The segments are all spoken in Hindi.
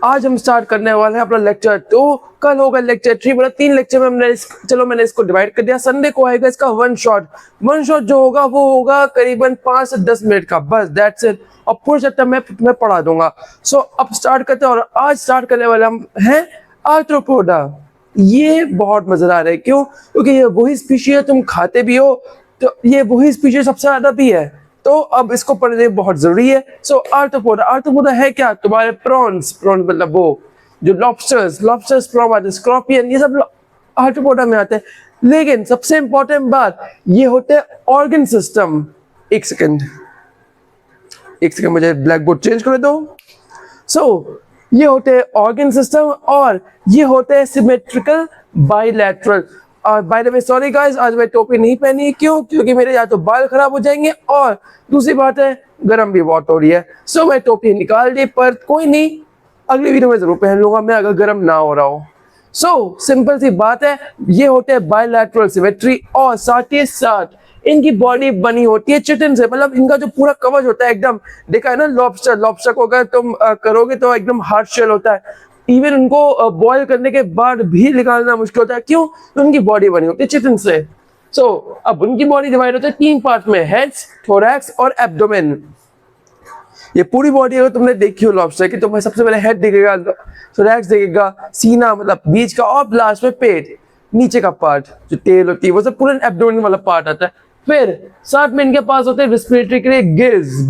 आज हम स्टार्ट करने वाले हैं अपना लेक्चर 2। कल होगा लेक्चर 3। मतलब 3 लेक्चर में मैंने इसको डिवाइड कर दिया। संडे को आएगा इसका वन शॉट जो होगा वो होगा करीबन 5 से 10 मिनट का, बस दैट्स इट। और पूरा चैप्टर मैं पढ़ा दूंगा। अब स्टार्ट करते हैं। और आज स्टार्ट करने वाले हम हैं आर्थ्रोपोडा। ये बहुत मजेदार है। क्यों? क्योंकि ये वही स्पीशीज है, तुम खाते भी हो, तो ये वही स्पीशीज सबसे ज्यादा भी है, तो अब इसको पढ़ने बहुत जरूरी है। आर्थ्रोपोडा है क्या? तुम्हारे प्रॉन्स मतलब वो जो लॉबस्टर्स प्रॉन, स्कॉर्पियन, ये सब आर्थ्रोपोडा में आते हैं। लेकिन सबसे इंपॉर्टेंट बात, ये होते हैं ऑर्गन सिस्टम। एक सेकंड मुझे ब्लैक बोर्ड चेंज कर दो। ये होते हैं ऑर्गन सिस्टम और ये होते हैं सिमेट्रिकल बाइलैटरल। और by the way sorry guys, आज मैं टोपी नहीं पहनी। क्यों? क्योंकि मेरे या तो बाल खराब हो जाएंगे और दूसरी बात है गर्म भी बहुत हो रही है। मैं टोपी निकाल दी, पर कोई नहीं, अगली वीडियो में जरूर पहन लूंगा मैं अगर गर्म ना हो रहा हो। सिंपल सी बात है, ये होते हैं बाइलैटरल सिमेट्री और साथ ही साथ इनकी बॉडी बनी होती है चिटिन से। मतलब इनका जो पूरा कवच होता है एकदम, देखा है ना लॉबस्टर को अगर तुम करोगे तो एकदम हार्ड शेल होता है। इवन उनको बॉईल करने के बाद भी निकालना मुश्किल होता है। क्यों? तो उनकी बॉडी बनी होती है चिटिन से। अब उनकी बॉडी डिवाइड होती है 3 पार्ट में, हेड्स, थोरैक्स और एब्डोमेन। ये पूरी बॉडी अगर तुमने देखी हो लॉबस्टर की, तुम्हें सबसे पहले हेड दिखेगा, थोरैक्स दिखेगा, सीना मतलब बीच का, और लास्ट में पेट, नीचे का पार्ट जो टेल होती है, वो सब पूरा एब्डोमेन वाला पार्ट आता है। फिर साथ में इनके पास होते हैं रेस्पिरेटरी के लिए गिल्स,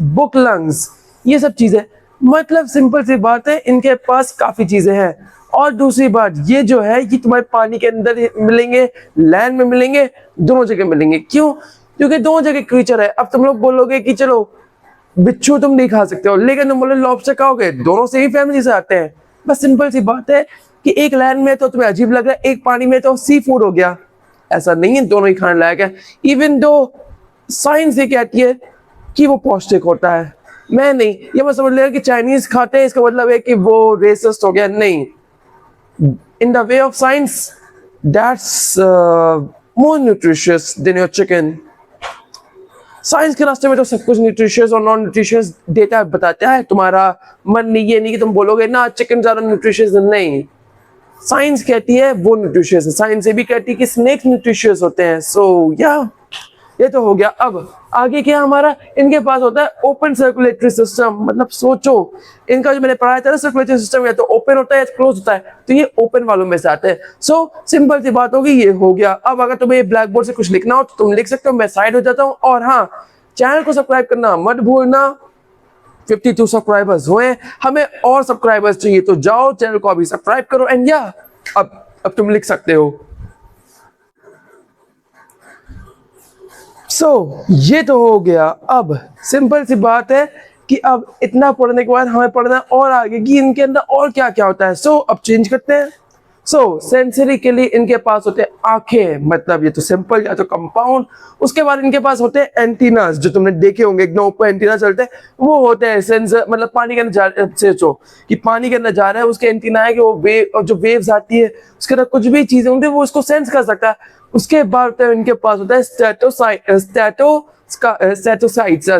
बुक लंग्स, ये सब चीजें। मतलब सिंपल सी बात है, इनके पास काफी चीजें हैं। और दूसरी बात ये जो है, ये तुम्हारे पानी के अंदर मिलेंगे, लैंड में मिलेंगे, दोनों जगह मिलेंगे। क्यों? क्योंकि दोनों जगह क्रीचर है। अब तुम लोग बोलोगे कि चलो बिच्छू तुम नहीं खा सकते हो, लेकिन तुम बोले लॉबस्टर खाओगे, दोनों से ही फैमिली से आते हैं। बस सिंपल सी बात है कि एक लैंड में तो तुम्हें अजीब लग रहा है, एक पानी में तो सी फूड हो गया। ऐसा नहीं है, दोनों ही खाने लायक है। इवन दो साइंस ये कहती है कि वो पौष्टिक होता है, मैं नहीं। ये मत समझ लेगा कि चाइनीज खाते हैं इसका मतलब है कि वो रेसिस्ट हो गया, नहीं। In the way of science that's more nutritious than your chicken. Science के रास्ते में तो सब कुछ न्यूट्रिशियस और नॉन न्यूट्रिशियस डेटा बताता है। तुम्हारा मन नहीं, ये नहीं कि तुम बोलोगे ना चिकन ज्यादा न्यूट्रिशियस, नहीं। साइंस कहती है वो न्यूट्रिशियस है। साइंस ये भी कहती है कि स्नेक्स न्यूट्रिशियस होते हैं। ये तो हो गया। अब आगे क्या हमारा, इनके पास होता है ओपन सर्कुलेटरी सिस्टम। मतलब सोचो, इनका जो मैंने पढ़ाया था ना सर्कुलेटरी सिस्टम, या तो ओपन होता है या क्लोज होता है, तो ये ओपन वालों में से आते हैं। सिंपल सी बात होगी, ये हो गया। अब अगर तुम्हें ब्लैक बोर्ड से कुछ लिखना हो तो तुम लिख सकते हो, मैं साइड हो जाता हूँ। और हाँ, चैनल को सब्सक्राइब करना मत भूलना। 52 सब्सक्राइबर्स हुए, हमें और सब्सक्राइबर्स चाहिए, तो जाओ चैनल को अभी सब्सक्राइब करो। एंड या अब तुम लिख सकते हो। ये तो हो गया। अब सिंपल सी बात है कि अब इतना पढ़ने के बाद हमें पढ़ना और आगे कि इनके अंदर और क्या क्या होता है। अब चेंज करते हैं। सेंसरी के लिए इनके पास होते हैं आंखें, मतलब ये तो सिंपल या तो कंपाउंड। उसके बाद इनके पास होते हैं एंटीनास, जो तुमने देखे होंगे एकदम ऊपर एंटीना चलते हैं, वो होते हैं सेंसर। मतलब पानी के अंदर सोचो कि पानी के अंदर जा रहा है, उसके एंटीना है कि वो वेव, जो वेव्स आती है उसके अंदर कुछ भी चीजें होंगी वो उसको सेंस कर सकता है। उसके बाद इनके पास होता है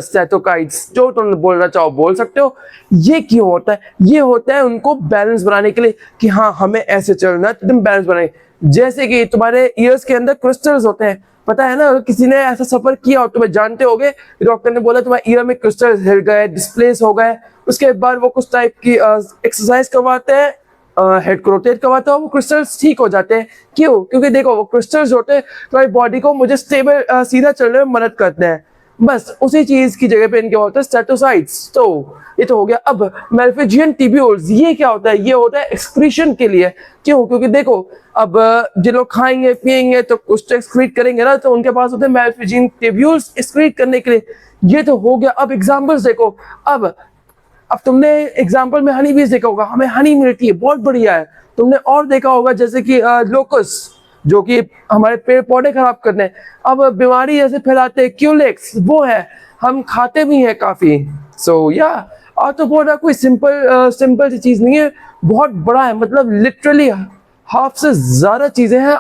स्टैटोकाइट्स, जो तुम बोलना चाहो बोल सकते हो। ये क्यों होता है? ये होता है उनको बैलेंस बनाने के लिए कि हाँ हमें ऐसे चलना है, तुम बैलेंस बनाए। जैसे कि तुम्हारे ईयर्स के अंदर क्रिस्टल्स होते हैं, पता है ना, किसी ने ऐसा सफर किया और तुम्हें जानते होगे, डॉक्टर ने बोला तुम्हारे ईयर में क्रिस्टल्स हिल गए, डिस्प्लेस हो गए। उसके बाद वो कुछ टाइप की एक्सरसाइज करवाते हैं, हेड को रोटेट करवाता है, वो क्रिस्टल्स ठीक हो जाते हैं। क्यों? क्योंकि देखो वो क्रिस्टल्स होते हैं तुम्हारी बॉडी को मुझे स्टेबल सीधा चलने में मदद करते हैं। बस उसी चीज की जगह पे इनके होते हैं स्टेटोसाइट्स। तो ये तो हो गया। अब मेल्फिजियन ट्यूब्यूल्स, ये क्या होता है? ये होता है एक्सक्रीशन के लिए। क्यों? क्योंकि देखो अब जो लोग खाएंगे पिएंगे तो कुछ तो एक्सक्रीट करेंगे ना, तो उनके पास होते हैं मेल्फिजियन ट्यूब्यूल्स एक्सक्रीट करने के लिए। ये तो हो गया। अब एग्जाम्पल्स देखो। अब तुमने एग्जाम्पल में हनी बीज देखा होगा, हमें हनी मिलती है, बहुत बढ़िया है। तुमने और देखा होगा जैसे कि लोकस, जो कि हमारे पेड़ पौधे खराब करते हैं। अब बीमारी जैसे फैलाते हैं क्यूलेक्स, वो है, हम खाते भी हैं काफी। आर्थ्रोपोडा कोई सिंपल सी चीज नहीं है, बहुत बड़ा है। मतलब लिटरली हाफ से ज्यादा चीजें हैं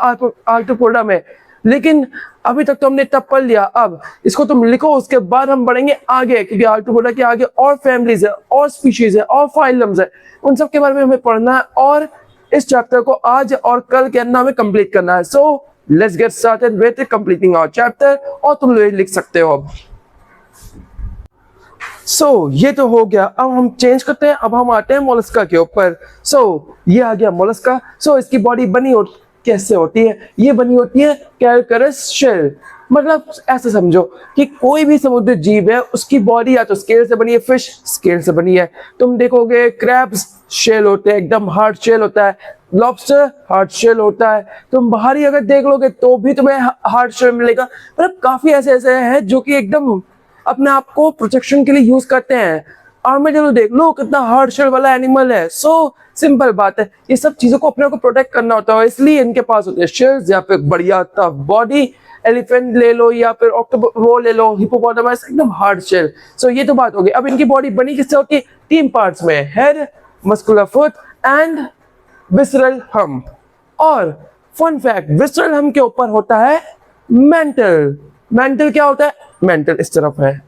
आर्थ्रोपोडा में। लेकिन अभी तक तो हमने इतना पढ़ लिया, अब इसको तुम लिखो, उसके बाद हम बढ़ेंगे आगे, क्योंकि आर्टोपोडा के आगे और फैमिलीज है और स्पीशीज है और फाइलम्स है, उन सब के बारे में हमें पढ़ना है और इस चैप्टर को आज और कल के अंदर हमें कंप्लीट करना है। So let's get started with completing our chapter, और तुम लोग लिख सकते हो अब। ये तो हो गया। अब हम चेंज करते हैं, अब हम आते हैं मोलस्का के ऊपर। ये आ गया मोलस्का। इसकी बॉडी कैसे होती है? ये बनी होती है कैलकरस शेल, मतलब ऐसे समझो कि कोई भी समुद्री जीव है उसकी बॉडी या तो स्केल से बनी है, फिश स्केल से बनी है। तुम देखोगे क्रैब्स शेल होते हैं, एकदम हार्ड शेल होता है, लॉबस्टर हार्ड शेल होता है। तुम बाहरी अगर देख लोगे तो भी तुम्हें हार्ड शेल मिलेगा। मतलब काफी ऐसे ऐसे हैं जो कि एकदम अपने आप को प्रोटेक्शन के लिए यूज करते हैं। आर्madillo देख लो कितना हार्ड शेल वाला एनिमल है। सिंपल बात है, ये सब चीजों को अपने को प्रोटेक्ट करना होता है, इसलिए इनके पास होते हैं शेल्स या फिर बढ़िया टफ बॉडी। एलिफेंट ले लो या फिर ऑक्टोपस वो ले लो, हिप्पोपोटामस एकदम हार्ड शेल। ये तो बात हो गई। अब इनकी बॉडी बनी किससे होती है? 3 पार्ट्स में, head, muscular foot and visceral hump. और फन फैक्ट, विसरल हम्प के ऊपर होता है मेंटल। मेंटल क्या होता है? मेंटल इस तरफ है।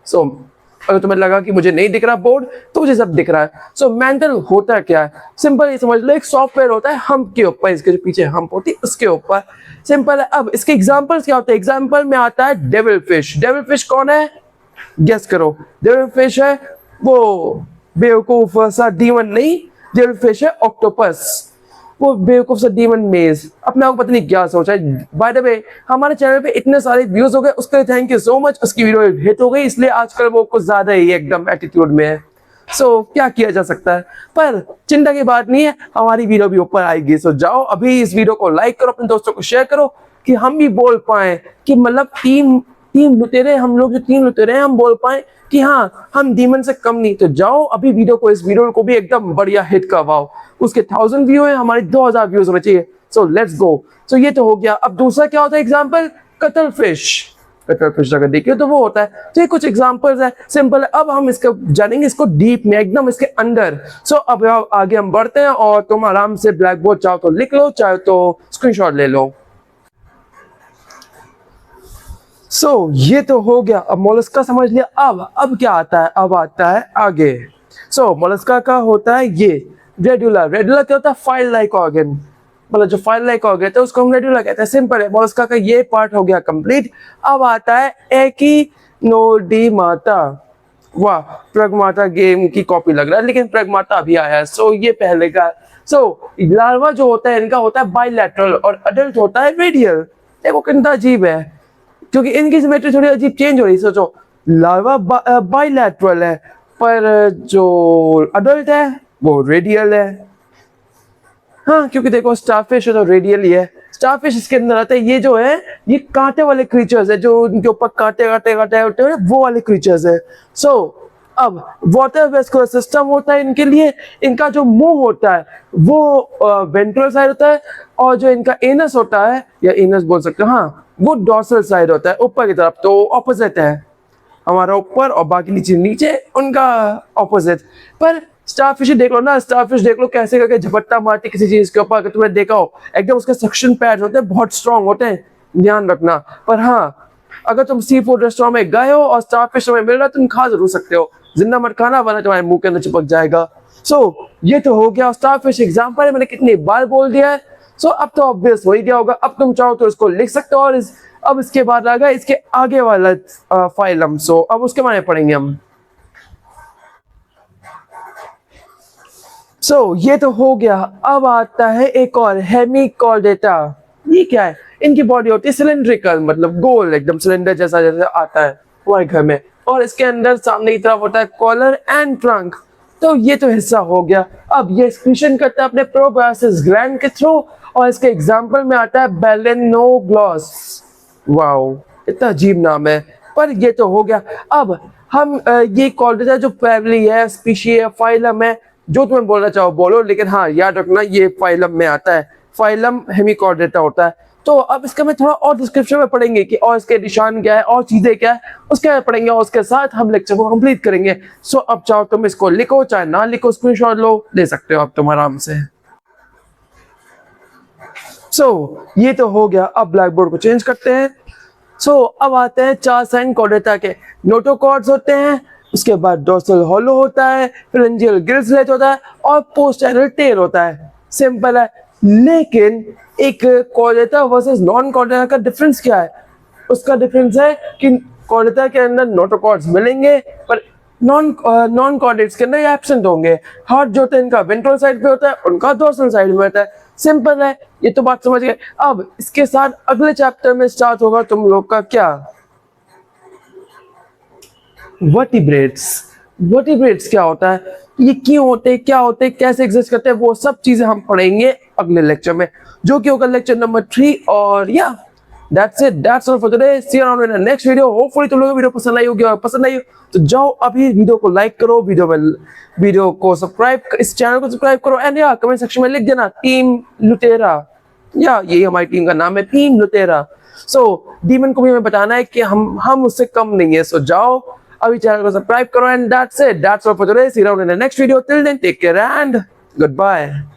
अगर तुम्हें लगा कि मुझे नहीं दिख रहा बोर्ड, तो मुझे सब दिख रहा है। मेंटल होता क्या है? सिंपल ये समझ लो, एक सॉफ्टवेयर होता है हम्प के ऊपर, इसके जो पीछे हम्प होती है उसके ऊपर। सिंपल है। अब इसके एग्जांपल्स क्या होते हैं? एग्जांपल में आता है डेविल फिश। डेविल फिश कौन है? गेस करो। डेविल फिश है वो बेवकूफ सा डीमन नहीं, डेविल फिश है ऑक्टोपस, वो बेवकूफ सा डीमन मेज। अपने आप को पता नहीं क्या सोचा है। बाय द वे, हमारे चैनल पे इतने सारे व्यूज हो गए, उसके लिए थैंक यू सो मच। उसकी वीडियो हिट हो गई, इसलिए आजकल वो कुछ ज्यादा ही एकदम एटीट्यूड में है। क्या किया जा सकता है, पर चिंता की बात नहीं है, हमारी वीडियो भी ऊपर आएगी। जाओ अभी इस वीडियो को लाइक करो, अपने दोस्तों को शेयर करो, कि हम भी बोल पाए कि मतलब तीन लुटेरे, हम लोग जो 3 लुटेरे हैं, हम बोल पाए कि हाँ हम डीमन से कम नहीं। तो जाओ अभी इस वीडियो को भी एकदम बढ़िया हिट करवाओ। उसके 1000 व्यू है, हमारे 2000 व्यूज होने चाहिए। Let's go. ये तो हो गया। अब दूसरा क्या होता है example? Cuttle fish. Cuttle fish अगर देखिए तो वो होता है। ये कुछ एग्जाम्पल्स है, सिंपल है। अब हम इसको जानेंगे, इसको डीप में, एकदम इसके अंदर। अब आगे हम बढ़ते हैं, और तुम आराम से ब्लैक बोर्ड चाहो तो लिख लो, चाहे तो स्क्रीनशॉट ले लो। ये तो हो गया। अब मोलस्का समझ लिया। अब क्या आता है? अब आता है आगे। मोलस्का का होता है ये रेडुला। रेडुला क्या होता है? फाइल लाइक ऑर्गन, मतलब जो फाइल लाइक ऑर्गन है उसको हम रेडुला कहते हैं। सिंपल है। मोलस्का का ये पार्ट हो गया कंप्लीट। अब आता है एकिनोडर्माटा। वाह, प्रगमाटा गेम की कॉपी लग रहा है, लेकिन प्रगमाटा अभी आया है। ये पहले का। लार्वा जो होता है इनका होता है बाइलैटरल, और अडल्ट होता है रेडियल। देखो कितना अजीब है, क्योंकि इनकी सिमेट्री थोड़ी अजीब चेंज हो रही है। सोचो, लार्वा बाइलैटरल है, पर जो अडल्ट है वो रेडियल है। हाँ, क्योंकि देखो स्टारफिश है तो रेडियल ही है। स्टारफिश इसके अंदर आता है। ये जो है ये कांटे वाले क्रीचर्स है, जो उनके ऊपर कांटे होते हैं, वो वाले क्रीचर्स है। अब वाटर वेस्कुलर सिस्टम होता है इनके लिए। इनका जो मुंह होता है वो वेंट्रल साइड होता है, और जो इनका एनस होता है, या एनस बोल सकते हो, हाँ, वो डॉर्सल साइड होता है, ऊपर की तरफ। तो ऑपोजिट है, हमारा ऊपर और बाकी नीचे उनका ऑपोजिट। पर स्टारफिश देख लो ना, स्टारफिश देख लो कैसे करके झपट्टा मारती किसी चीज के ऊपर। अगर तुमने देखा हो, एकदम उसके सक्शन पैड्स होते हैं, बहुत स्ट्रांग होते हैं, ध्यान रखना। पर हाँ, अगर तुम सी फूड रेस्टोरेंट में गए हो और स्टारफिश तुम्हें मिल रहा है, तुम खा जरूर सकते हो। जिंदा मत खाना, वरना तुम्हारे मुंह के अंदर चिपक जाएगा। ये तो हो गया स्टारफिश एग्जाम्पल है, मैंने कितनी बार बोल दिया है। अब तो ऑब्वियस हो ही गया होगा। अब तुम चाहो तो इसको लिख सकते हो। और अब इसके बाद आ गया इसके आगे वाला फाइलम। अब उसके बारे में पढ़ेंगे हम। ये तो हो गया। अब आता है एक और, हेमिकॉर्डेटा। ये क्या है? इनकी बॉडी होती है सिलेंड्रिकल, मतलब गोल, एकदम सिलेंडर जैसा आता है हमारे घर में। और इसके अंदर सामने की तरफ होता है कॉलर एंड ट्रंक। तो ये तो हिस्सा हो गया। अब ये एक्सक्रीशन करता है अपने प्रोबायोसिस ग्लैंड के थ्रू, और इसके एग्जाम्पल में आता है बेलेनोग्लॉस। वाओ, इतना अजीब नाम है, पर ये तो हो गया। अब हम ये कॉर्डेटा जो फैमिली है, स्पीशी है, फाइलम है, जो तुम्हें बोलना चाहो बोलो, लेकिन हाँ याद रखना ये फाइलम में आता है। फाइलम हेमिकॉर्डेटा होता है। तो अब इसका मैं थोड़ा और डिस्क्रिप्शन में पढ़ेंगे कि और इसके निशान क्या है और चीजें क्या है, उसके बाद पढ़ेंगे, और उसके साथ हम लेक्चर को कंप्लीट करेंगे। अब चाहो तुम इसको लिखो, चाहे ना लिखो, स्क्रीनशॉट लो, ले सकते हो अब तुम आराम से। ये तो हो गया। अब ब्लैक बोर्ड को चेंज करते हैं। अब आते हैं 4 साइन कॉर्डेटा के। नोटोकॉर्ड्स होते हैं, उसके बाद डोर्सल हॉलो होता है, फेरेंजियल गिल्सलेट होता है और पोस्टेरियर टेल होता है। सिंपल है। लेकिन एक कॉर्डेटा वर्सेस नॉन कॉर्डेटा का डिफरेंस क्या है? उसका डिफरेंस है कि कॉर्डेटा के अंदर नोटोकॉर्ड्स मिलेंगे पर नॉन कॉर्डेट्स के अंदर एब्सेंट होंगे। हार्ट जो होता है इनका वेंट्रल साइड पे होता है, उनका डोर्सल साइड में होता है। सिंपल है, ये तो बात समझ गए। अब इसके साथ अगले चैप्टर में स्टार्ट होगा तुम लोग का क्या, वर्टिब्रेट्स। वर्टिब्रेट्स क्या होता है, ये क्यों होते हैं, क्या होते हैं, कैसे एग्जिस्ट करते हैं, वो सब चीजें हम पढ़ेंगे अगले लेक्चर में, जो कि होगा लेक्चर नंबर 3। और या that's it, that's all for today. See you around in the next video. Hopefully तुम लोगों को वीडियो पसंद आई होगी, और पसंद आई हो तो जाओ अभी वीडियो को लाइक करो, वीडियो को सब्सक्राइब, इस चैनल को सब्सक्राइब करो, एंड या कमेंट सेक्शन में लिख देना टीम लुटेरा, या यही हमारी टीम का नाम है, टीम लुटेरा। डीमन को भी हमें बताना है कि हम उससे कम नहीं है। जाओ अभी चैनल को सब्सक्राइब करो, and that's it, that's all for today. See you around in the next video. Till then, take care and goodbye.